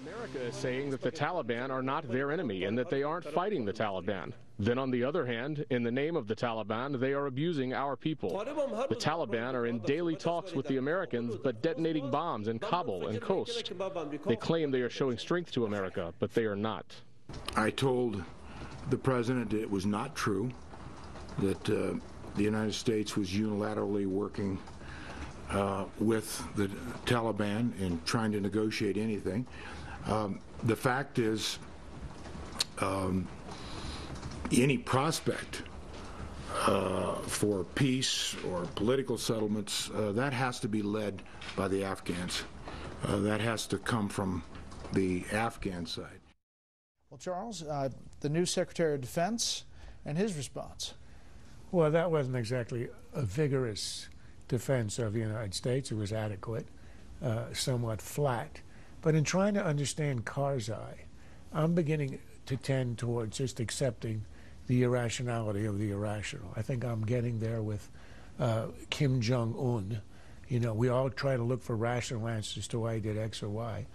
America is saying that the Taliban are not their enemy and that they aren't fighting the Taliban. Then on the other hand, in the name of the Taliban, they are abusing our people. The Taliban are in daily talks with the Americans, but detonating bombs in Kabul and Khost. They claim they are showing strength to America, but they are not. I told the president it was not true, that the United States was unilaterally working with the Taliban and trying to negotiate anything. The fact is, any prospect for peace or political settlements, that has to be led by the Afghans. That has to come from the Afghan side. Well, Charles, the new Secretary of Defense and his response. Well, that wasn't exactly a vigorous defense of the United States. It was adequate, somewhat flat. But in trying to understand Karzai, I'm beginning to tend towards just accepting the irrationality of the irrational. I think I'm getting there with Kim Jong-un. You know, we all try to look for rational answers to why he did X or Y.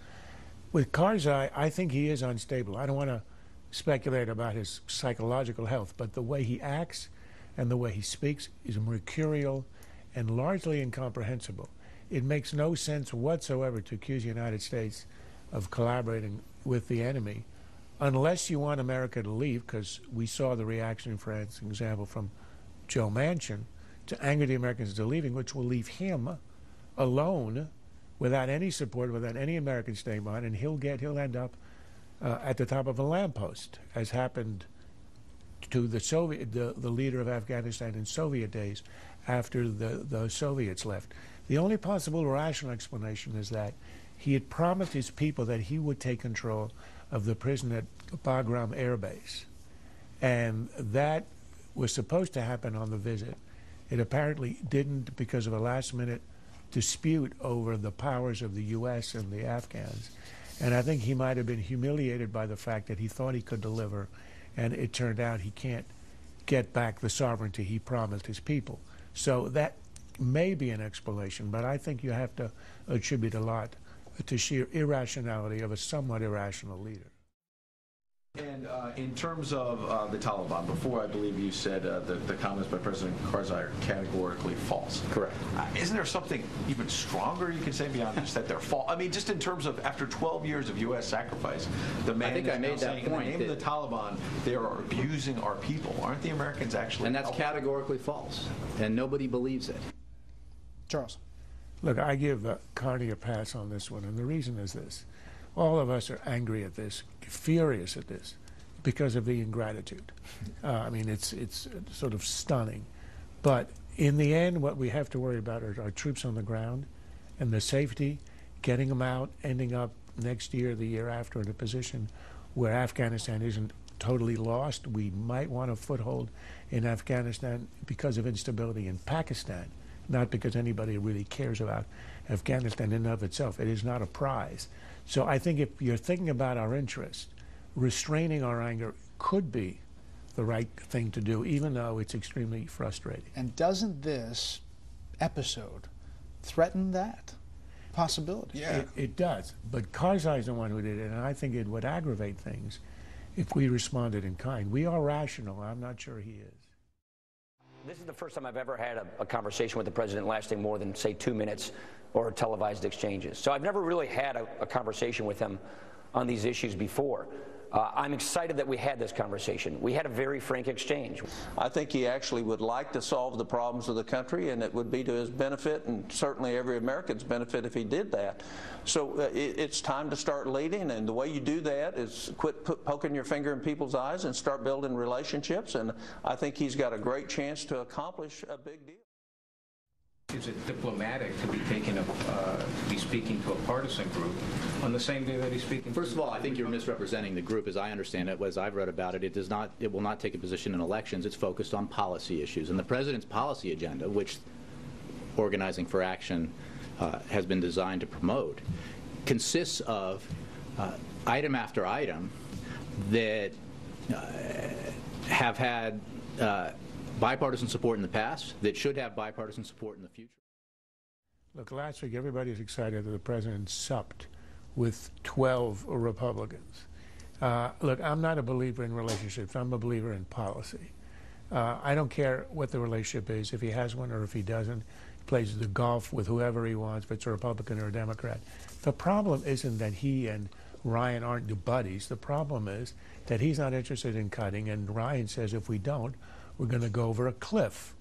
With Karzai, I think he is unstable. I don't want to speculate about his psychological health, but the way he acts and the way he speaks is mercurial and largely incomprehensible. It makes no sense whatsoever to accuse the United States of collaborating with the enemy unless you want America to leave, because we saw the reaction, for example, from Joe Manchin to anger the Americans into leaving, which will leave him alone without any support, without any American staying behind, and he'll end up at the top of a lamppost, as happened to the leader of Afghanistan in Soviet days after the Soviets left. The only possible rational explanation is that he had promised his people that he would take control of the prison at Bagram Air Base. And that was supposed to happen on the visit. It apparently didn't because of a last-minute dispute over the powers of the U.S. and the Afghans. And I think he might have been humiliated by the fact that he thought he could deliver, and it turned out he can't get back the sovereignty he promised his people. So that may be an explanation, but I think you have to attribute a lot to sheer irrationality of a somewhat irrational leader. And in terms of the Taliban, before I believe you said the comments by President Karzai are categorically false. Correct. Isn't there something even stronger you can say beyond just that they're false? I mean, just in terms of after 12 years of U.S. sacrifice, the man is now saying in the name of the Taliban, they are abusing our people. Aren't the Americans actually? And that's categorically false, and nobody believes it. Charles. Look, I give Carney a pass on this one, and the reason is this. All of us are angry at this, furious at this, because of the ingratitude. I mean, it's sort of stunning. But in the end, what we have to worry about are our troops on the ground and the safety, getting them out, ending up next year, the year after, in a position where Afghanistan isn't totally lost. We might want a foothold in Afghanistan because of instability in Pakistan, not because anybody really cares about Afghanistan in and of itself. It is not a prize. So I think if you're thinking about our interest, restraining our anger could be the right thing to do, even though it's extremely frustrating. And doesn't this episode threaten that possibility? Yeah. It does. But Karzai's the one who did it, and I think it would aggravate things if we responded in kind. We are rational. I'm not sure he is. This is the first time I've ever had a conversation with the president lasting more than, say, 2 minutes or televised exchanges. So I've never really had a conversation with him on these issues before. I'm excited that we had this conversation. We had a very frank exchange. I think he actually would like to solve the problems of the country, and it would be to his benefit and certainly every American's benefit if he did that. So it's time to start leading, and the way you do that is quit poking your finger in people's eyes and start building relationships, and I think he's got a great chance to accomplish a big deal. Is it diplomatic to be speaking to a partisan group on the same day that he's speaking? First of all, I think you're misrepresenting the group as I understand it. As I've read about it, it will not take a position in elections. It's focused on policy issues. And the president's policy agenda, which Organizing for Action has been designed to promote, consists of item after item that have had bipartisan support in the past, that should have bipartisan support in the future. Look, last week everybody was excited that the president supped with 12 Republicans. Look, I'm not a believer in relationships. I'm a believer in policy. I don't care what the relationship is, if he has one or if he doesn't. He plays the golf with whoever he wants, if it's a Republican or a Democrat. The problem isn't that he and Ryan aren't buddies. The problem is that he's not interested in cutting, and Ryan says if we don't, we're going to go over a cliff.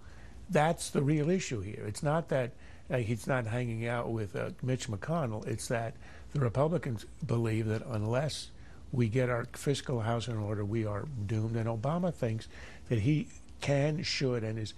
That's the real issue here. It's not that he's not hanging out with Mitch McConnell. It's that the Republicans believe that unless we get our fiscal house in order, we are doomed. And Obama thinks that he can, should, and is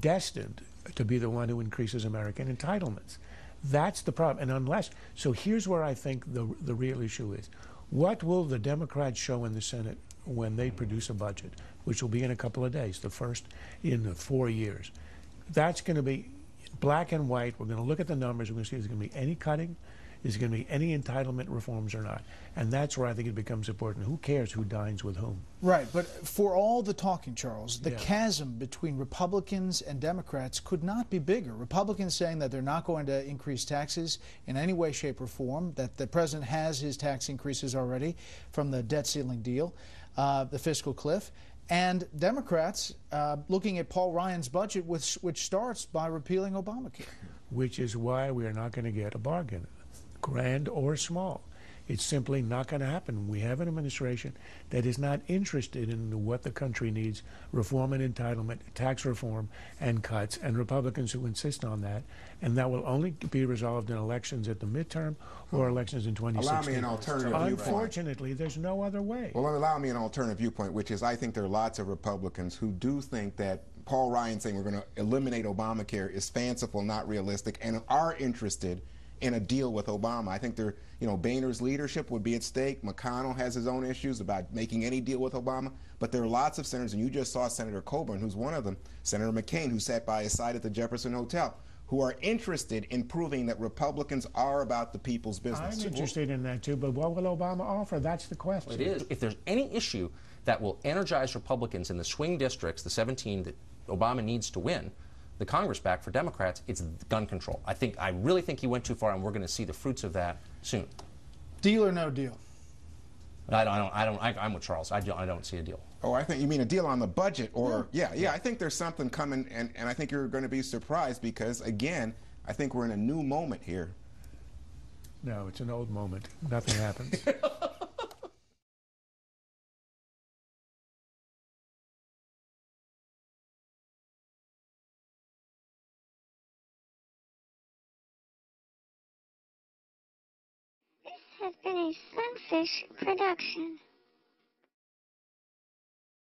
destined to be the one who increases American entitlements. That's the problem. And so here's where I think the real issue is. What will the Democrats show in the Senate when they produce a budget, which will be in a couple of days, the first in 4 years? That's going to be black and white. We're going to look at the numbers. We're going to see if there's going to be any cutting, is there going to be any entitlement reforms or not? And that's where I think it becomes important. Who cares who dines with whom? Right, but for all the talking, Charles, the chasm between Republicans and Democrats could not be bigger. Republicans saying that they're not going to increase taxes in any way, shape, or form, that the president has his tax increases already from the debt ceiling deal, the fiscal cliff, and Democrats looking at Paul Ryan's budget, which starts by repealing Obamacare. Which is why we are not going to get a bargain, grand or small. It's simply not going to happen. We have an administration that is not interested in what the country needs, reform and entitlement, tax reform and cuts, and Republicans who insist on that. And that will only be resolved in elections at the midterm or elections in 2016. Allow me an alternative viewpoint. Unfortunately, there's no other way. Well, allow me an alternative viewpoint, which is I think there are lots of Republicans who do think that Paul Ryan saying we're going to eliminate Obamacare is fanciful, not realistic, and are interested in a deal with Obama. I think Boehner's leadership would be at stake. McConnell has his own issues about making any deal with Obama. But there are lots of senators, and you just saw Senator Coburn, who's one of them, Senator McCain, who sat by his side at the Jefferson Hotel, who are interested in proving that Republicans are about the people's business. I'm interested in that too, but what will Obama offer? That's the question. It is. If there's any issue that will energize Republicans in the swing districts, the 17 that Obama needs to win the Congress back for Democrats, it's gun control. I really think he went too far, and we're going to see the fruits of that soon. Deal or no deal? I'm with Charles. I don't see a deal. Oh, I think you mean a deal on the budget, or yeah. I think there's something coming, and I think you're going to be surprised because, again, I think we're in a new moment here. No, it's an old moment. Nothing happens. This has been a Sunfish production.